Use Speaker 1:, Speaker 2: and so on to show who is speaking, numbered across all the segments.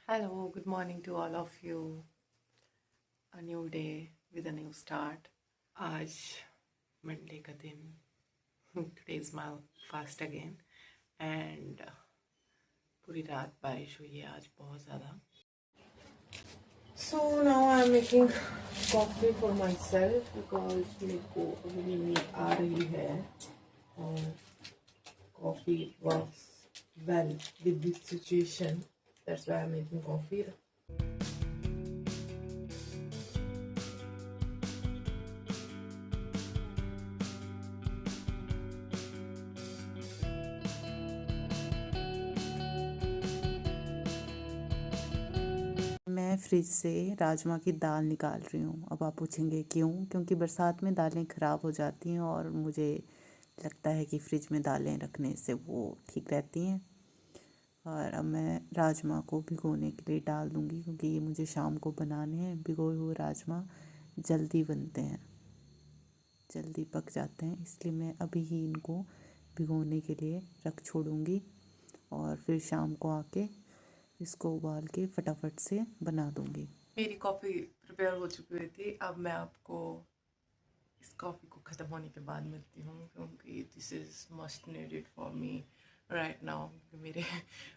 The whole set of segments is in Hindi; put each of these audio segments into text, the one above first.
Speaker 1: Hello, good morning to all of you. A new day with a new start. आज मंडे का दिन. Today is my fast again and पूरी रात बारिश हुई है आज बहुत ज़्यादा. So now I'm making coffee for myself because मेरे को अभी नींद आ रही है और coffee works well with this situation. That's why I'm making coffee.
Speaker 2: मैं फ्रिज से राजमा की दाल निकाल रही हूँ. अब आप पूछेंगे क्यों? क्योंकि बरसात में दालें ख़राब हो जाती हैं और मुझे लगता है कि फ्रिज में दालें रखने से वो ठीक रहती हैं. और अब मैं राजमा को भिगोने के लिए डाल दूँगी क्योंकि ये मुझे शाम को बनाने हैं. भिगोए हुए राजमा जल्दी बनते हैं, जल्दी पक जाते हैं, इसलिए मैं अभी ही इनको भिगोने के लिए रख छोड़ूँगी और फिर शाम को आके इसको उबाल के फटाफट से बना दूँगी.
Speaker 1: मेरी कॉफ़ी प्रिपेयर हो चुकी हुई थी. अब मैं आपको इस कॉफ़ी को ख़त्म होने के बाद मिलती हूँ क्योंकि this is must needed for me right now. मेरे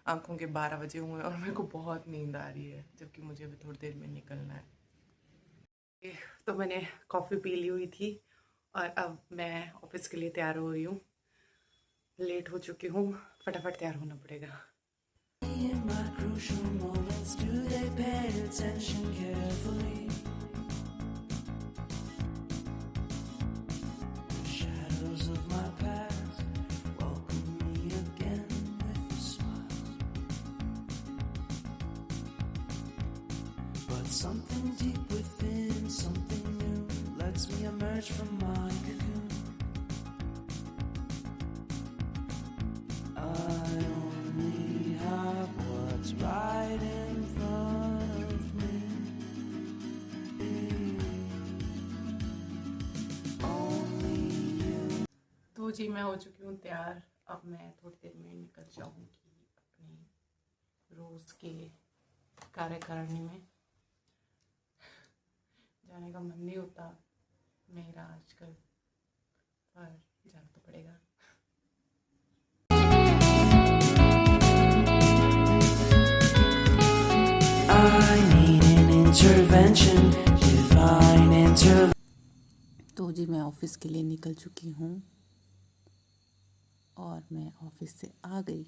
Speaker 1: आंखों के 12 बजे हुए और मेरे को बहुत नींद आ रही है जबकि मुझे अभी थोड़ी देर में निकलना है. तो मैंने कॉफ़ी पी ली हुई थी और अब मैं ऑफिस के लिए तैयार हो रही हूँ. लेट हो चुकी हूँ, फटाफट तैयार होना पड़ेगा.
Speaker 3: In my crucial moments, do they pay attention carefully? The shadows of my past welcome me again with a smile. But something deep within, something new, lets me emerge from my cocoon. Right in front of me. Only you.
Speaker 1: तो जी मैं हो चुकी हूँ तैयार. अब मैं थोड़ी देर में निकल जाऊँगी अपने रोज़ के कार्यकारिणी में. जाने का मन नहीं होता मेरा आजकल, पर जाना तो पड़ेगा.
Speaker 3: I need an intervention, divine intervention.
Speaker 2: तो जी मैं ऑफ़िस के लिए निकल चुकी हूँ और मैं ऑफ़िस से आ गई.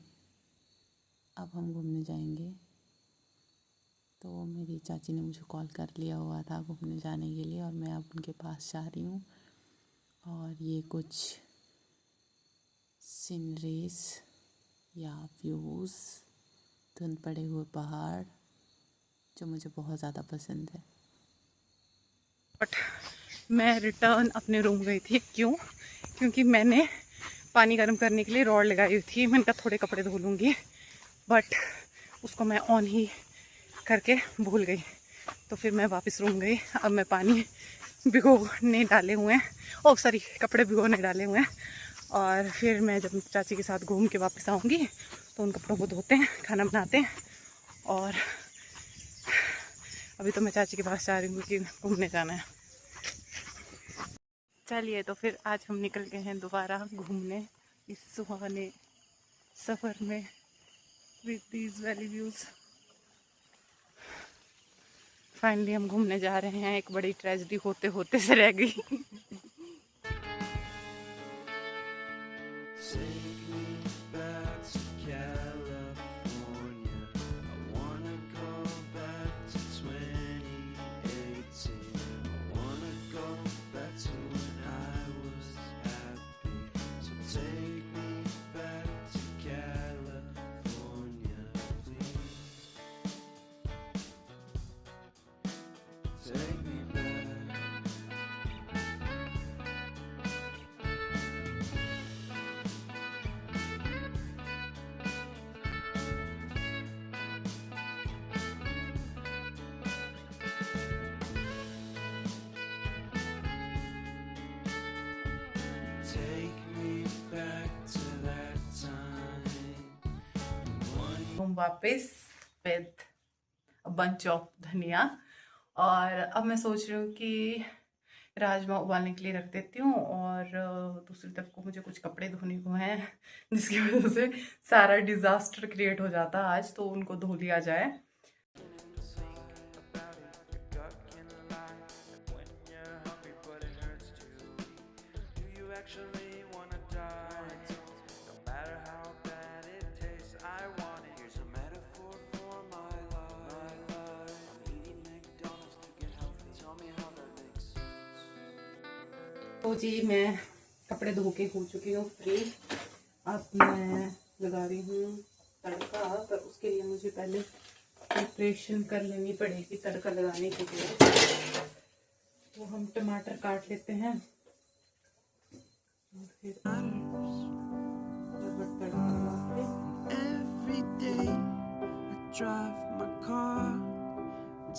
Speaker 2: अब हम घूमने जाएंगे. तो मेरी चाची ने मुझे कॉल कर लिया हुआ था घूमने जाने के लिए और मैं अब उनके पास जा रही हूँ. और ये कुछ सीनरीज या व्यूज़, धुंध पड़े हुए पहाड़ जो मुझे बहुत ज़्यादा पसंद है.
Speaker 1: बट मैं रिटर्न अपने रूम गई थी. क्यों? क्योंकि मैंने पानी गर्म करने के लिए रॉड लगाई हुई थी. मैंने कहा थोड़े कपड़े धो लूँगी, बट उसको मैं ऑन ही करके भूल गई. तो फिर मैं वापस रूम गई. अब मैं पानी भिगोने डाले हुए हैं, सॉरी कपड़े भिगोने डाले हुए हैं. और फिर मैं जब चाची के साथ घूम के वापस आऊँगी तो उन कपड़ों को धोते हैं, खाना बनाते हैं. और अभी तो मैं चाची के पास जा रही हूँ क्योंकि घूमने जाना है. चलिए तो फिर आज हम निकल गए हैं दोबारा घूमने इस सुहाने सफ़र में with these valley views. Finally हम घूमने जा रहे हैं. एक बड़ी ट्रेजेडी होते होते से रह गई.
Speaker 3: Take me back to California. I wanna go back to 2018. I wanna go back to when I was happy. So take me back to California, please. Take me back. Take me back to that time.
Speaker 1: हम वापस विद बंच ऑफ धनिया। और अब मैं सोच रही हूँ कि राजमा उबालने के लिए रख देती हूँ, और दूसरी तरफ को मुझे कुछ कपड़े धोने को हैं जिसकी वजह से सारा डिजास्टर क्रिएट हो जाता आज, तो उनको धो लिया जाए।
Speaker 3: Actually wanna die, no matter how bad it tastes, I want it. Here's a metaphor for my life. I'm eating McDonald's to get healthy. Tell me how that makes sense.
Speaker 1: तो जी मैं कपड़े धो के हो चुकी हूँ फ्री। अब मैं लगा रही हूँ तड़का, पर उसके लिए मुझे पहले प्रिपरेशन कर लेनी पड़ेगी तड़का लगाने के लिए। तो हम टमाटर काट लेते हैं और फिर तड़का लगा के।
Speaker 3: Every day I drive my car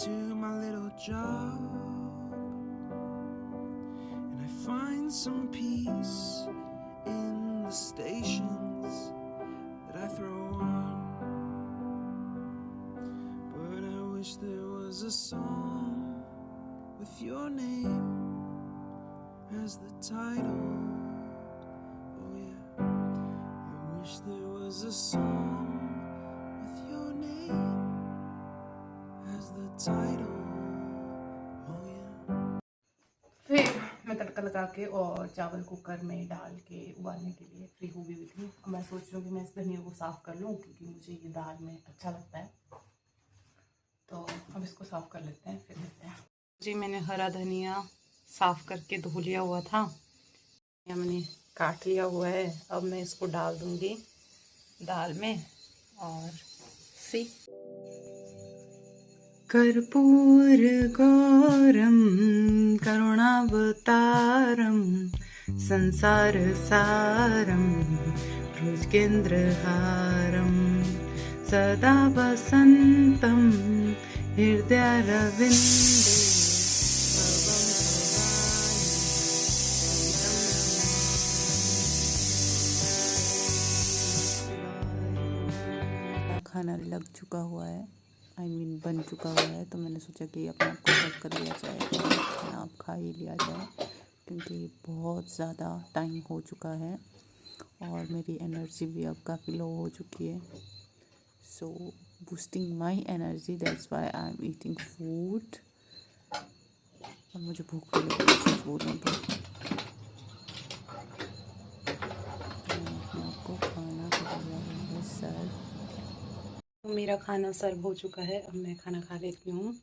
Speaker 3: to my little job, and I find some peace in the stations that I throw on. But I wish there was a song with your name as the title. Oh yeah, I wish there was a song with your name as the title. Oh yeah.
Speaker 1: फिर मैं तड़का लगा के और चावल कुकर में डाल के उबालने के लिए फ्री हो गई थी। अब मैं सोच रही हूँ कि मैं इस धनिया को साफ़ कर लूँ, क्योंकि मुझे ये दाल में अच्छा लगता है। तो अब इसको साफ़ कर लेते हैं, फिर लेते हैं। जी मैंने हरा धनिया साफ़ करके धो लिया हुआ था, या मैंने काट लिया हुआ है। अब मैं इसको डाल दूँगी दाल में। और सी कर्पूर गौरम करुणावतारम संसार सारम भुजगेन्द्रहारम सदा वसंतम हृदयारविंदे
Speaker 2: खाना लग चुका हुआ है, बन चुका हुआ है। तो मैंने सोचा कि अपने आप को सर्व कर लिया जाए और खाना आप खा ही लिया जाए, क्योंकि बहुत ज़्यादा टाइम हो चुका है और मेरी एनर्जी भी अब काफ़ी लो हो चुकी है। So boosting my energy, that's why I am eating food. अब मुझे भूख भी लगी है, सच बोलूँ तो मैंने अपने आप को खाना कर लिया हुआ है सर्व।
Speaker 1: मेरा खाना सर्व हो चुका है। अब मैं खाना खा लेती हूँ,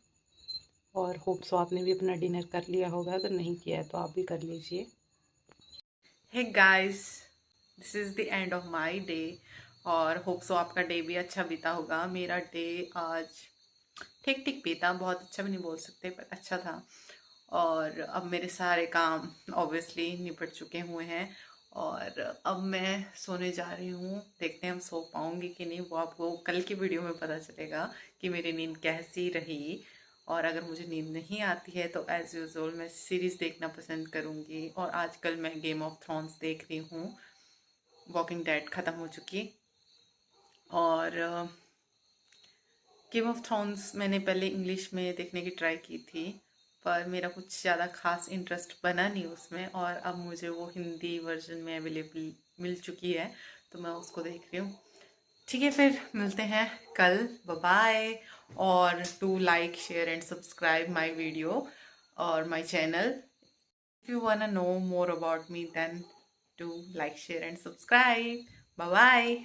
Speaker 1: और होप सो आपने भी अपना डिनर कर लिया होगा। अगर नहीं किया है तो आप भी कर लीजिए। Hey guys, this is the end of my day, और होप सो आपका डे भी अच्छा बीता होगा। मेरा डे आज ठीक ठीक बीता, बहुत अच्छा भी नहीं बोल सकते, पर अच्छा था। और अब मेरे सारे काम ऑब्वियसली निपट चुके हुए हैं, और अब मैं सोने जा रही हूँ। देखते हैं हम सो पाऊँगी कि नहीं, वो आपको कल की वीडियो में पता चलेगा कि मेरी नींद कैसी रही। और अगर मुझे नींद नहीं आती है तो एज़ यूजुअल मैं सीरीज़ देखना पसंद करूँगी। और आजकल मैं गेम ऑफ थ्रोन्स देख रही हूँ। वॉकिंग डेड ख़त्म हो चुकी, और गेम ऑफ थ्रोन्स मैंने पहले इंग्लिश में देखने की ट्राई की थी, पर मेरा कुछ ज़्यादा खास इंटरेस्ट बना नहीं उसमें। और अब मुझे वो हिंदी वर्जन में अवेलेबल मिल चुकी है, तो मैं उसको देख रही हूँ। ठीक है, फिर मिलते हैं कल। बाय। और to like share and subscribe my video और my channel. If you wanna know more about me, then to like share and subscribe. Bye bye.